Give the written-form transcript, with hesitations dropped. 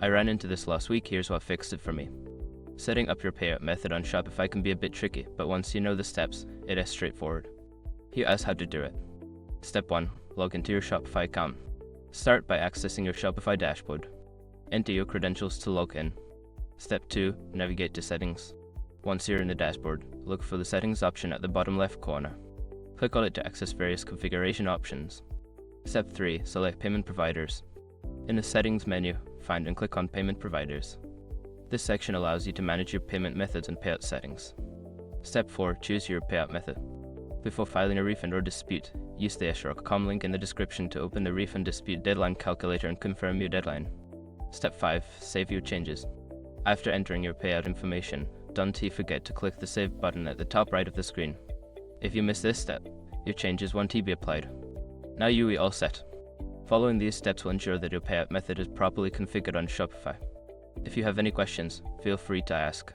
I ran into this last week, here's what fixed it for me. Setting up your payout method on Shopify can be a bit tricky, but once you know the steps, it is straightforward. Here's how to do it. Step 1. Log into your Shopify account. Start by accessing your Shopify dashboard. Enter your credentials to log in. Step 2. Navigate to Settings. Once you're in the dashboard, look for the Settings option at the bottom left corner. Click on it to access various configuration options. Step 3. Select Payment Providers. In the Settings menu, find and click on Payment Providers. This section allows you to manage your payment methods and payout settings. Step 4. Choose your payout method. Before filing a refund or dispute, use the s.com link in the description to open the refund dispute deadline calculator and confirm your deadline. Step 5. Save your changes. After entering your payout information, don't forget to click the Save button at the top right of the screen. If you miss this step, your changes won't be applied. Now you are all set. Following these steps will ensure that your payout method is properly configured on Shopify. If you have any questions, feel free to ask.